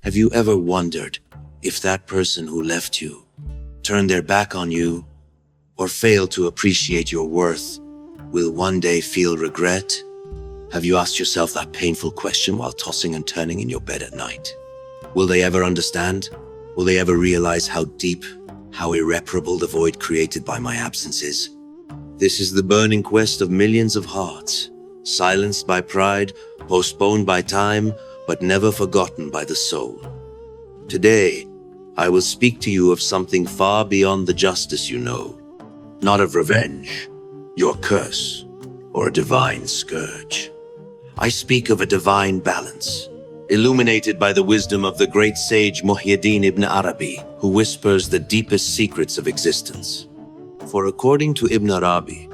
Have you ever wondered if that person who left you, turned their back on you, or failed to appreciate your worth, will one day feel regret? Have you asked yourself that painful question while tossing and turning in your bed at night? Will they ever understand? Will they ever realize how deep, how irreparable the void created by my absence is? This is the burning quest of millions of hearts, silenced by pride, postponed by time, but never forgotten by the soul. Today, I will speak to you of something far beyond the justice you know, not of revenge, your curse, or a divine scourge. I speak of a divine balance, illuminated by the wisdom of the great sage Muhyiddin Ibn Arabi, who whispers the deepest secrets of existence. For according to Ibn Arabi,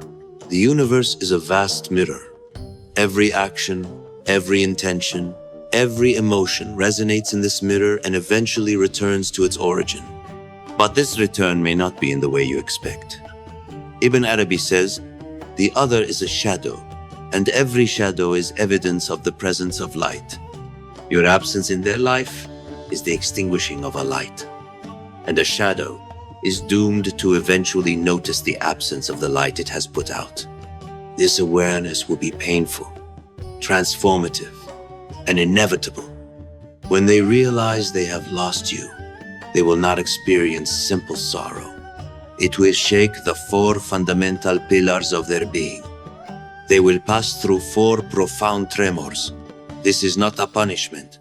the universe is a vast mirror. Every action, every intention, every emotion resonates in this mirror and eventually returns to its origin. But this return may not be in the way you expect. Ibn Arabi says, the other is a shadow, and every shadow is evidence of the presence of light. Your absence in their life is the extinguishing of a light, and a shadow is doomed to eventually notice the absence of the light it has put out. This awareness will be painful, transformative, and inevitable. When they realize they have lost you, they will not experience simple sorrow. It will shake the 4 fundamental pillars of their being. They will pass through 4 profound tremors. This is not a punishment.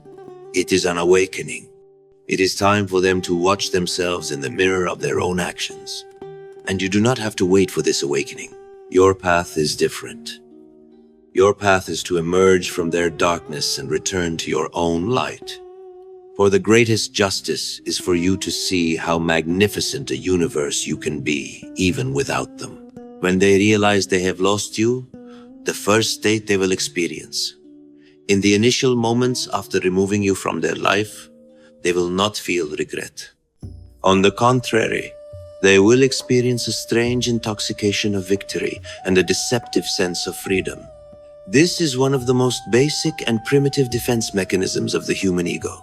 It is an awakening. It is time for them to watch themselves in the mirror of their own actions. And you do not have to wait for this awakening. Your path is different. Your path is to emerge from their darkness and return to your own light. For the greatest justice is for you to see how magnificent a universe you can be, even without them. When they realize they have lost you, the first state they will experience. In the initial moments after removing you from their life, they will not feel regret. On the contrary, they will experience a strange intoxication of victory and a deceptive sense of freedom. This is one of the most basic and primitive defense mechanisms of the human ego.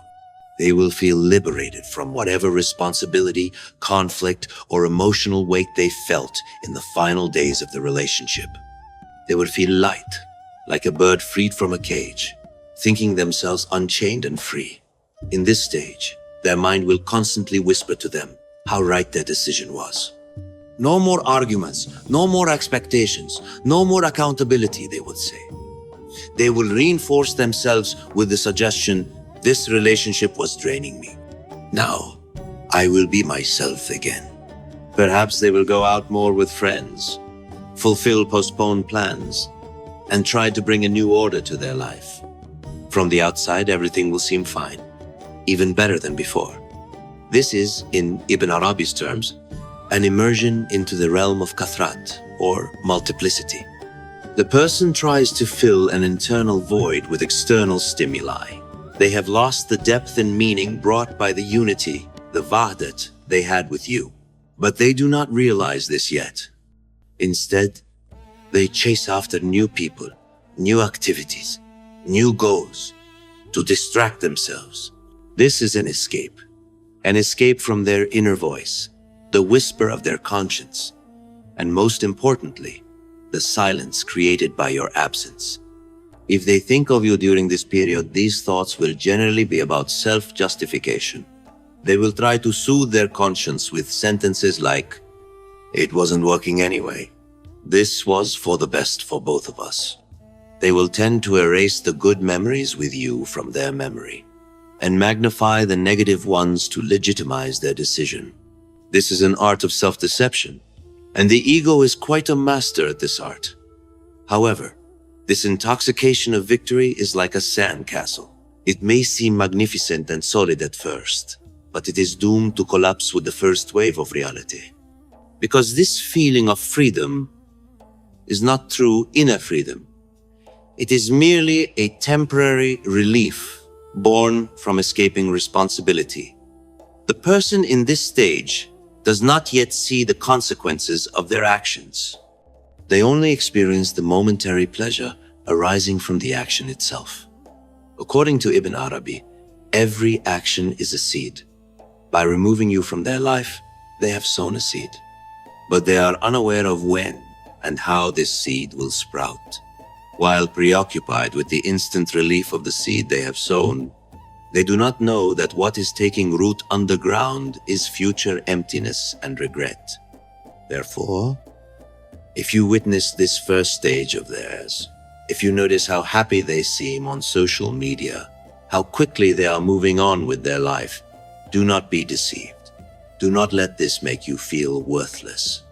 They will feel liberated from whatever responsibility, conflict, or emotional weight they felt in the final days of the relationship. They will feel light, like a bird freed from a cage, thinking themselves unchained and free. In this stage, their mind will constantly whisper to them how right their decision was. No more arguments, no more expectations, no more accountability, they would say. They will reinforce themselves with the suggestion, this relationship was draining me. Now, I will be myself again. Perhaps they will go out more with friends, fulfill postponed plans, and try to bring a new order to their life. From the outside, everything will seem fine, even better than before. This is, in Ibn Arabi's terms, an immersion into the realm of kathrat, or multiplicity. The person tries to fill an internal void with external stimuli. They have lost the depth and meaning brought by the unity, the wahdat, they had with you. But they do not realize this yet. Instead, they chase after new people, new activities, new goals, to distract themselves. This is an escape from their inner voice, the whisper of their conscience, and most importantly, the silence created by your absence. If they think of you during this period, these thoughts will generally be about self-justification. They will try to soothe their conscience with sentences like, "It wasn't working anyway. This was for the best for both of us." They will tend to erase the good memories with you from their memory and magnify the negative ones to legitimize their decision. This is an art of self-deception, and the ego is quite a master at this art. However, this intoxication of victory is like a sandcastle. It may seem magnificent and solid at first, but it is doomed to collapse with the first wave of reality. Because this feeling of freedom is not true inner freedom. It is merely a temporary relief born from escaping responsibility. The person in this stage does not yet see the consequences of their actions. They only experience the momentary pleasure arising from the action itself. According to Ibn Arabi, Every action is a seed. By removing you from their life, they have sown a seed. But they are unaware of when and how this seed will sprout. While preoccupied with the instant relief of the seed they have sown, they do not know that what is taking root underground is future emptiness and regret. Therefore, if you witness this first stage of theirs, if you notice how happy they seem on social media, how quickly they are moving on with their life, do not be deceived. Do not let this make you feel worthless.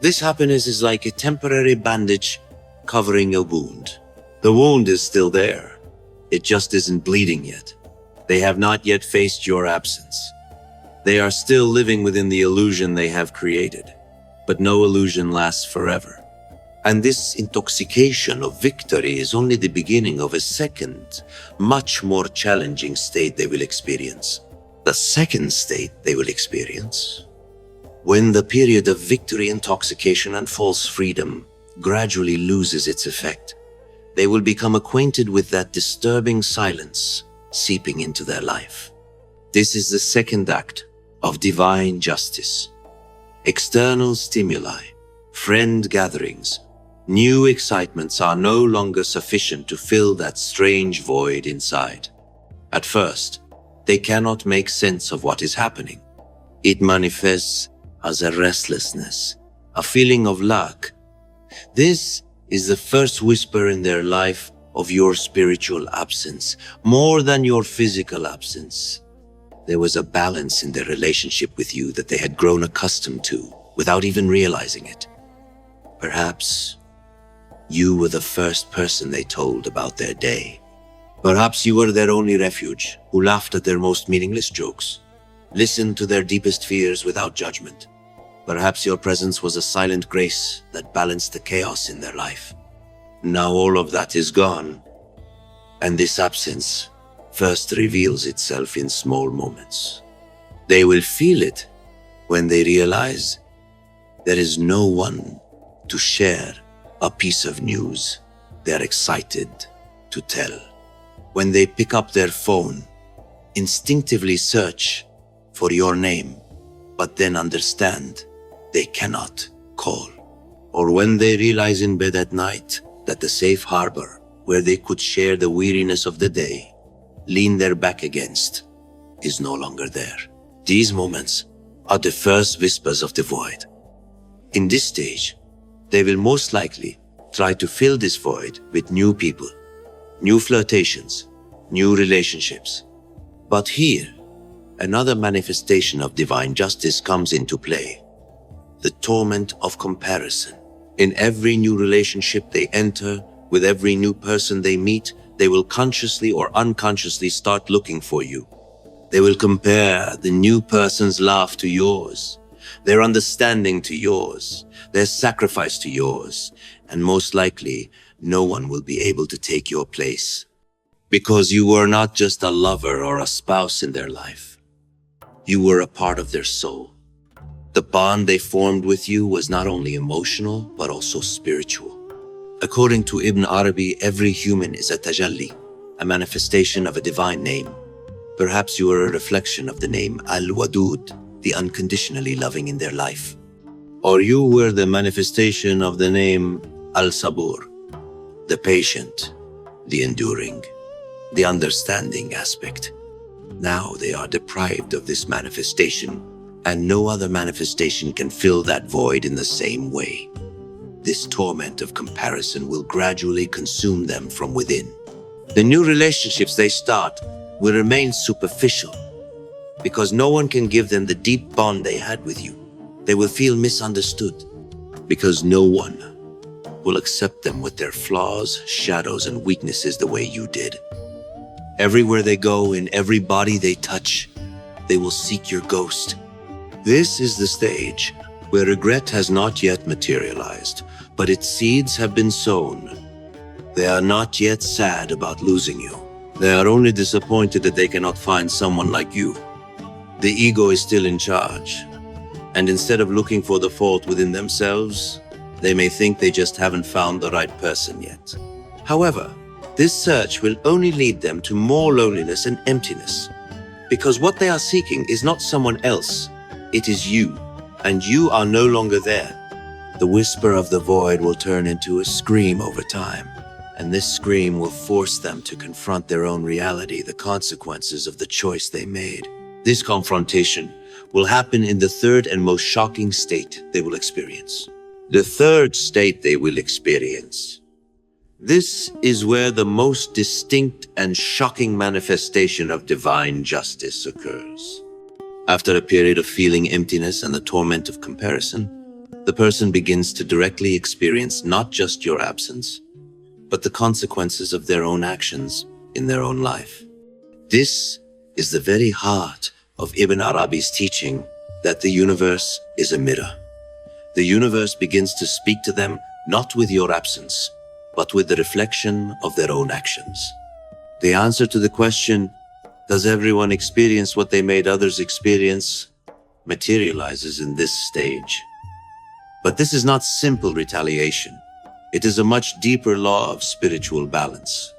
This happiness is like a temporary bandage covering a wound. The wound is still there. It just isn't bleeding yet. They have not yet faced your absence. They are still living within the illusion they have created. But no illusion lasts forever. And this intoxication of victory is only the beginning of a second, much more challenging state they will experience. The second state they will experience, when the period of victory, intoxication, and false freedom gradually loses its effect, they will become acquainted with that disturbing silence seeping into their life. This is the second act of divine justice. External stimuli, friend gatherings, new excitements are no longer sufficient to fill that strange void inside. At first, they cannot make sense of what is happening. It manifests as a restlessness, a feeling of lack. This is the first whisper in their life of your spiritual absence, more than your physical absence. There was a balance in their relationship with you that they had grown accustomed to without even realizing it. Perhaps you were the first person they told about their day. Perhaps you were their only refuge, who laughed at their most meaningless jokes, listened to their deepest fears without judgment. Perhaps your presence was a silent grace that balanced the chaos in their life. Now all of that is gone, and this absence first reveals itself in small moments. They will feel it when they realize there is no one to share a piece of news they're excited to tell. When they pick up their phone, instinctively search for your name, but then understand they cannot call. Or when they realize in bed at night that the safe harbor where they could share the weariness of the day, lean their back against, is no longer there. These moments are the first whispers of the void. In this stage, they will most likely try to fill this void with new people, new flirtations, new relationships. But here, another manifestation of divine justice comes into play: the torment of comparison. In every new relationship they enter, with every new person they meet, they will consciously or unconsciously start looking for you. They will compare the new person's laugh to yours, their understanding to yours, their sacrifice to yours, and most likely, no one will be able to take your place. Because you were not just a lover or a spouse in their life. You were a part of their soul. The bond they formed with you was not only emotional, but also spiritual. According to Ibn Arabi, every human is a tajalli, a manifestation of a divine name. Perhaps you are a reflection of the name Al-Wadud, the unconditionally loving in their life. Or you were the manifestation of the name Al-Sabur, the patient, the enduring, the understanding aspect. Now they are deprived of this manifestation, and no other manifestation can fill that void in the same way. This torment of comparison will gradually consume them from within. The new relationships they start will remain superficial because no one can give them the deep bond they had with you. They will feel misunderstood because no one will accept them with their flaws, shadows, and weaknesses the way you did. Everywhere they go, in every body they touch, they will seek your ghost. This is the stage where regret has not yet materialized, but its seeds have been sown. They are not yet sad about losing you. They are only disappointed that they cannot find someone like you. The ego is still in charge, and instead of looking for the fault within themselves, they may think they just haven't found the right person yet. However, This search will only lead them to more loneliness and emptiness, because what they are seeking is not someone else, it is you, and you are no longer there. The whisper of the void will turn into a scream over time, and this scream will force them to confront their own reality, the consequences of the choice they made. This confrontation will happen in the third and most shocking state they will experience. The third state they will experience. This is where the most distinct and shocking manifestation of divine justice occurs. After a period of feeling emptiness and the torment of comparison, the person begins to directly experience not just your absence, but the consequences of their own actions in their own life. This is the very heart of Ibn Arabi's teaching that the universe is a mirror. The universe begins to speak to them not with your absence, but with the reflection of their own actions. The answer to the question, does everyone experience what they made others experience, materializes in this stage. But this is not simple retaliation. It is a much deeper law of spiritual balance.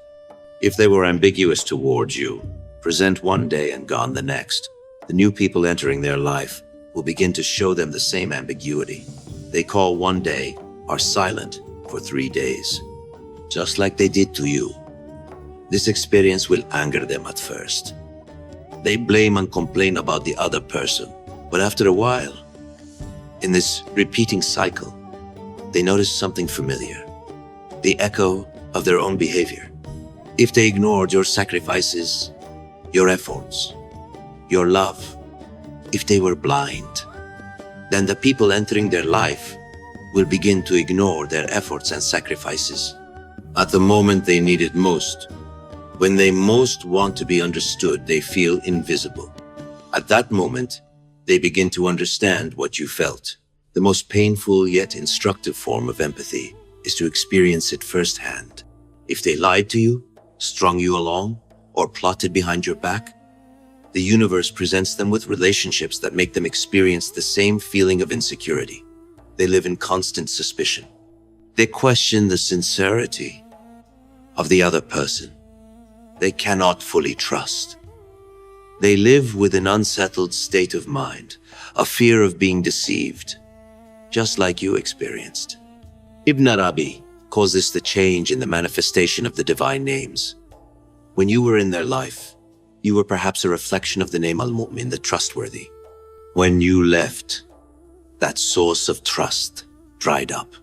If they were ambiguous towards you, present one day and gone the next, the new people entering their life will begin to show them the same ambiguity. They call one day, are silent for 3 days, just like they did to you. This experience will anger them at first. They blame and complain about the other person, but after a while, in this repeating cycle, they notice something familiar, the echo of their own behavior. If they ignored your sacrifices, your efforts, your love, if they were blind, then the people entering their life will begin to ignore their efforts and sacrifices at the moment they need it most. When they most want to be understood, they feel invisible. At that moment, they begin to understand what you felt. The most painful yet instructive form of empathy is to experience it firsthand. If they lied to you, strung you along, or plotted behind your back, the universe presents them with relationships that make them experience the same feeling of insecurity. They live in constant suspicion. They question the sincerity of the other person. They cannot fully trust. They live with an unsettled state of mind, a fear of being deceived, just like you experienced. Ibn Arabi calls this the change in the manifestation of the divine names. When you were in their life, you were perhaps a reflection of the name Al-Mu'min, the trustworthy. When you left, that source of trust dried up.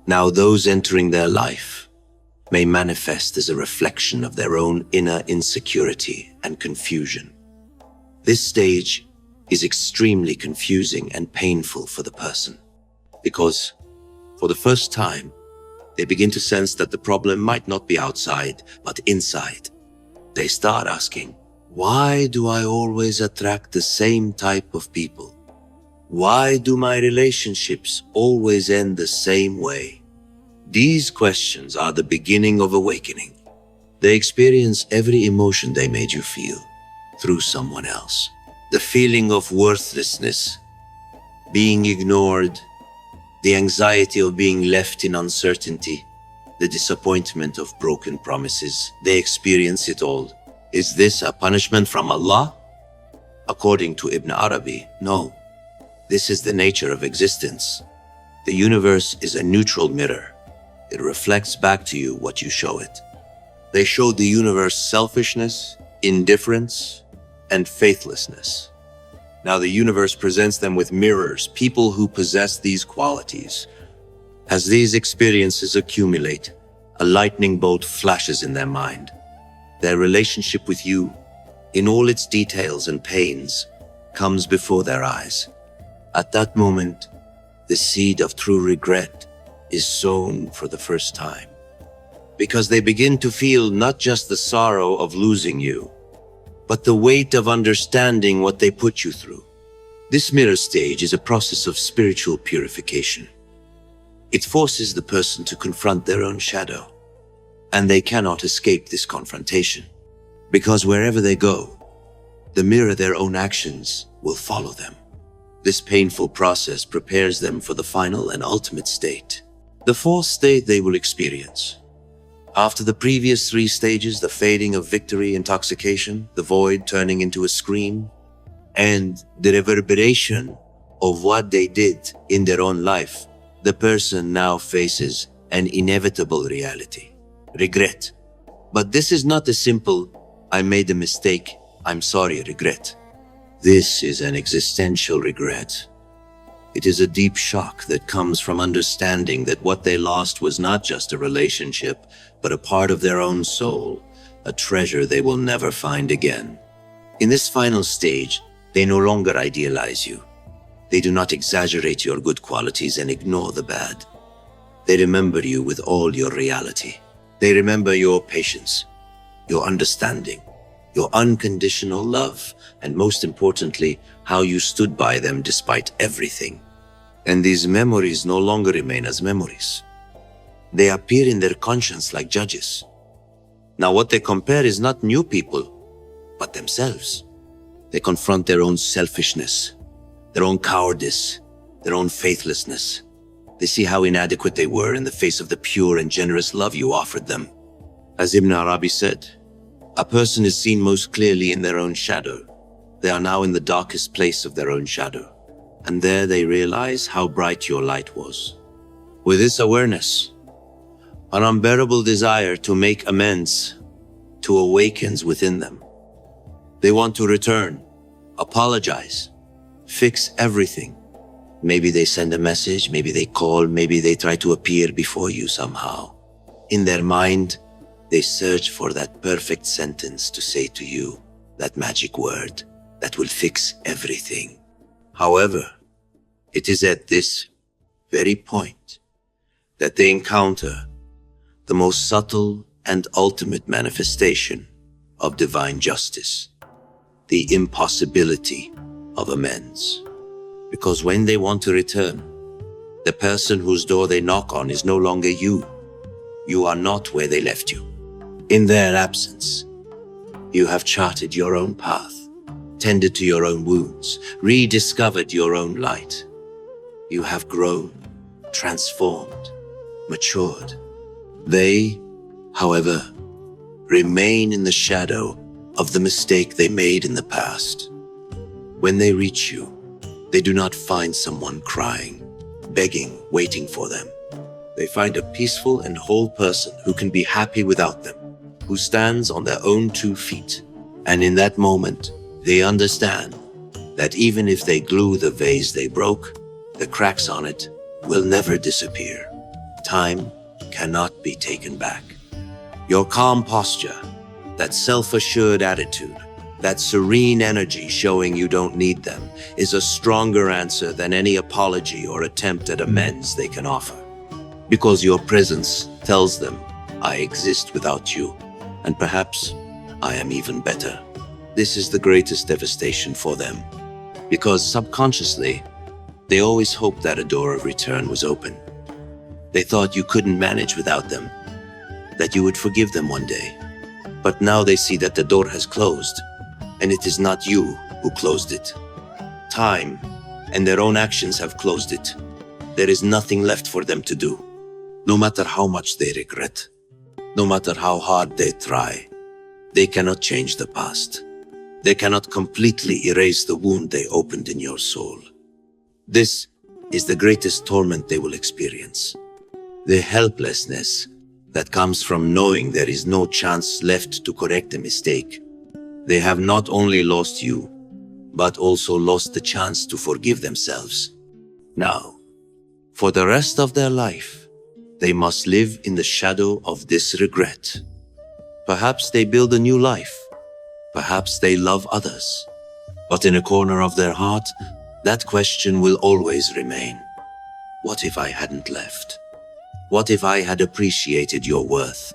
Now those entering their life may manifest as a reflection of their own inner insecurity and confusion. This stage is extremely confusing and painful for the person, because for the first time, they begin to sense that the problem might not be outside, but inside. They start asking, why do I always attract the same type of people? Why do my relationships always end the same way? These questions are the beginning of awakening. They experience every emotion they made you feel through someone else. The feeling of worthlessness, being ignored, the anxiety of being left in uncertainty, the disappointment of broken promises. They experience it all. Is this a punishment from Allah? According to Ibn Arabi, no. This is the nature of existence. The universe is a neutral mirror. It reflects back to you what you show it. They showed the universe selfishness, indifference, and faithlessness. Now the universe presents them with mirrors, people who possess these qualities. As these experiences accumulate, a lightning bolt flashes in their mind. Their relationship with you, in all its details and pains, comes before their eyes. At that moment, the seed of true regret is sown for the first time, because they begin to feel not just the sorrow of losing you, but the weight of understanding what they put you through. This mirror stage is a process of spiritual purification. It forces the person to confront their own shadow, and they cannot escape this confrontation, because wherever they go, the mirror their own actions will follow them. This painful process prepares them for the final and ultimate state, the fourth state they will experience. After the previous three stages, the fading of victory, intoxication, the void turning into a scream, and the reverberation of what they did in their own life, the person now faces an inevitable reality: regret. But this is not a simple, I made a mistake, I'm sorry regret. This is an existential regret. It is a deep shock that comes from understanding that what they lost was not just a relationship, but a part of their own soul, a treasure they will never find again. In this final stage, they no longer idealize you. They do not exaggerate your good qualities and ignore the bad. They remember you with all your reality. They remember your patience, your understanding, your unconditional love, and most importantly, how you stood by them despite everything. And these memories no longer remain as memories. They appear in their conscience like judges. Now what they compare is not new people, but themselves. They confront their own selfishness, their own cowardice, their own faithlessness. They see how inadequate they were in the face of the pure and generous love you offered them. As Ibn Arabi said, a person is seen most clearly in their own shadow. They are now in the darkest place of their own shadow, and there they realize how bright your light was. With this awareness, an unbearable desire to make amends awakens within them. They want to return, apologize, fix everything. Maybe they send a message, maybe they call, maybe they try to appear before you somehow. In their mind, they search for that perfect sentence to say to you, that magic word that will fix everything. However, it is at this very point that they encounter the most subtle and ultimate manifestation of divine justice, the impossibility of amends. Because when they want to return, the person whose door they knock on is no longer you. You are not where they left you. In their absence, you have charted your own path, tended to your own wounds, rediscovered your own light. You have grown, transformed, matured. They, however, remain in the shadow of the mistake they made in the past. When they reach you, they do not find someone crying, begging, waiting for them. They find a peaceful and whole person who can be happy without them, who stands on their own 2 feet. And in that moment, they understand that even if they glue the vase they broke, the cracks on it will never disappear. Time cannot be taken back. Your calm posture, that self-assured attitude, that serene energy showing you don't need them, is a stronger answer than any apology or attempt at amends they can offer. Because your presence tells them, I exist without you, and perhaps I am even better. This is the greatest devastation for them, because subconsciously, they always hoped that a door of return was open. They thought you couldn't manage without them, that you would forgive them one day. But now they see that the door has closed, and it is not you who closed it. Time and their own actions have closed it. There is nothing left for them to do. No matter how much they regret, no matter how hard they try, they cannot change the past. They cannot completely erase the wound they opened in your soul. This is the greatest torment they will experience. The helplessness that comes from knowing there is no chance left to correct a mistake. They have not only lost you, but also lost the chance to forgive themselves. Now, for the rest of their life, they must live in the shadow of this regret. Perhaps they build a new life. Perhaps they love others. But in a corner of their heart, that question will always remain. What if I hadn't left? What if I had appreciated your worth?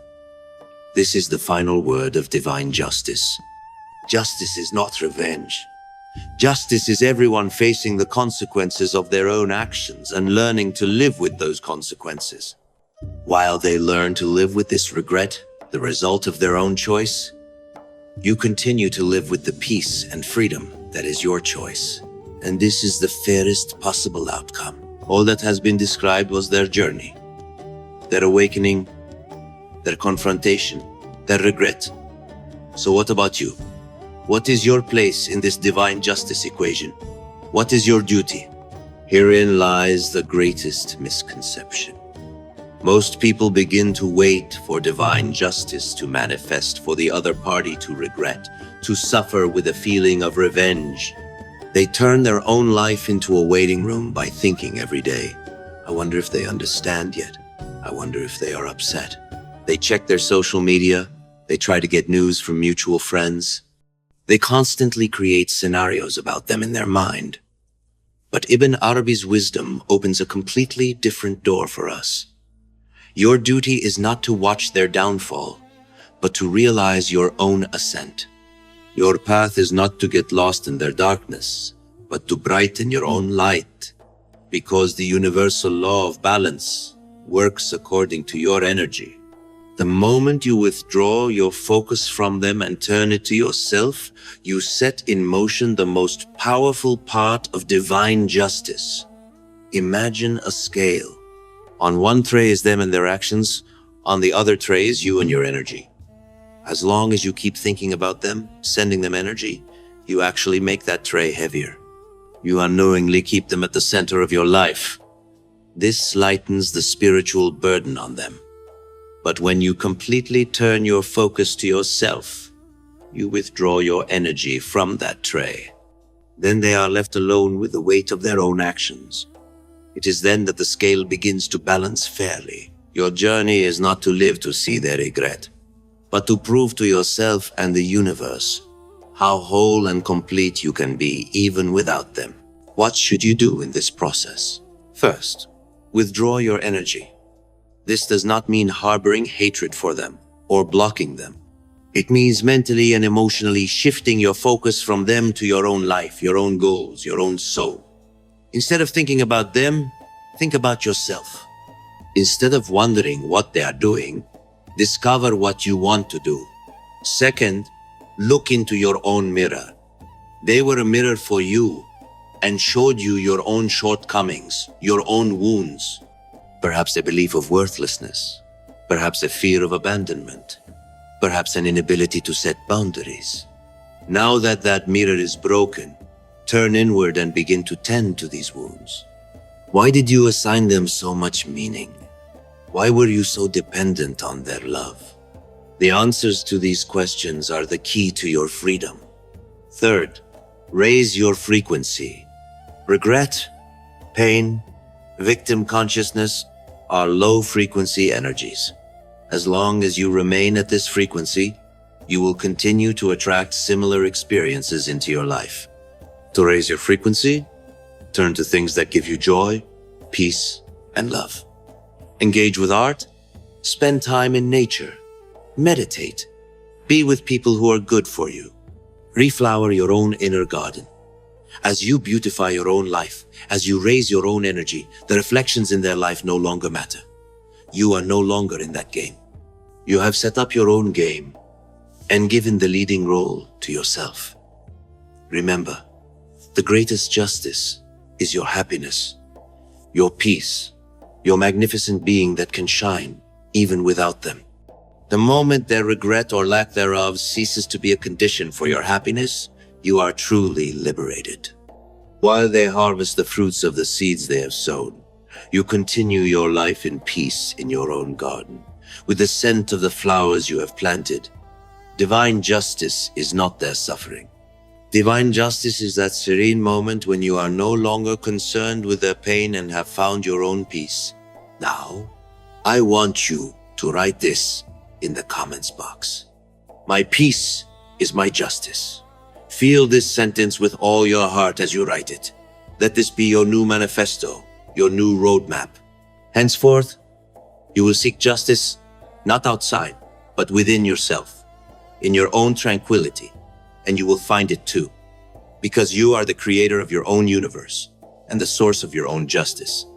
This is the final word of divine justice. Justice is not revenge. Justice is everyone facing the consequences of their own actions and learning to live with those consequences. While they learn to live with this regret, the result of their own choice, you continue to live with the peace and freedom that is your choice. And this is the fairest possible outcome. All that has been described was their journey, their awakening, their confrontation, their regret. So what about you? What is your place in this divine justice equation? What is your duty? Herein lies the greatest misconception. Most people begin to wait for divine justice to manifest, for the other party to regret, to suffer with a feeling of revenge. They turn their own life into a waiting room by thinking every day, I wonder if they understand yet. I wonder if they are upset. They check their social media. They try to get news from mutual friends. They constantly create scenarios about them in their mind. But Ibn Arabi's wisdom opens a completely different door for us. Your duty is not to watch their downfall, but to realize your own ascent. Your path is not to get lost in their darkness, but to brighten your own light, because the universal law of balance works according to your energy. The moment you withdraw your focus from them and turn it to yourself, you set in motion the most powerful part of divine justice. Imagine a scale. On one tray is them and their actions, on the other tray is you and your energy. As long as you keep thinking about them, sending them energy, you actually make that tray heavier. You unknowingly keep them at the center of your life. This lightens the spiritual burden on them. But when you completely turn your focus to yourself, you withdraw your energy from that tray. Then they are left alone with the weight of their own actions. It is then that the scale begins to balance fairly. Your journey is not to live to see their regret, but to prove to yourself and the universe how whole and complete you can be even without them. What should you do in this process? First, withdraw your energy. This does not mean harboring hatred for them or blocking them. It means mentally and emotionally shifting your focus from them to your own life, your own goals, your own soul. Instead of thinking about them, think about yourself. Instead of wondering what they are doing, discover what you want to do. Second, look into your own mirror. They were a mirror for you and showed you your own shortcomings, your own wounds. Perhaps a belief of worthlessness, perhaps a fear of abandonment, perhaps an inability to set boundaries. Now that that mirror is broken, turn inward and begin to tend to these wounds. Why did you assign them so much meaning? Why were you so dependent on their love? The answers to these questions are the key to your freedom. Third, raise your frequency. Regret, pain, victim consciousness are low-frequency energies. As long as you remain at this frequency, you will continue to attract similar experiences into your life. To raise your frequency, turn to things that give you joy, peace, and love. Engage with art, spend time in nature, meditate, be with people who are good for you. Reflower your own inner garden. As you beautify your own life, as you raise your own energy, the reflections in their life no longer matter. You are no longer in that game. You have set up your own game and given the leading role to yourself. Remember, the greatest justice is your happiness, your peace, your magnificent being that can shine even without them. The moment their regret or lack thereof ceases to be a condition for your happiness, you are truly liberated. While they harvest the fruits of the seeds they have sown, you continue your life in peace in your own garden, with the scent of the flowers you have planted. Divine justice is not their suffering. Divine justice is that serene moment when you are no longer concerned with their pain and have found your own peace. Now, I want you to write this in the comments box. My peace is my justice. Feel this sentence with all your heart as you write it. Let this be your new manifesto, your new roadmap. Henceforth, you will seek justice not outside, but within yourself, in your own tranquility, and you will find it too, because you are the creator of your own universe and the source of your own justice.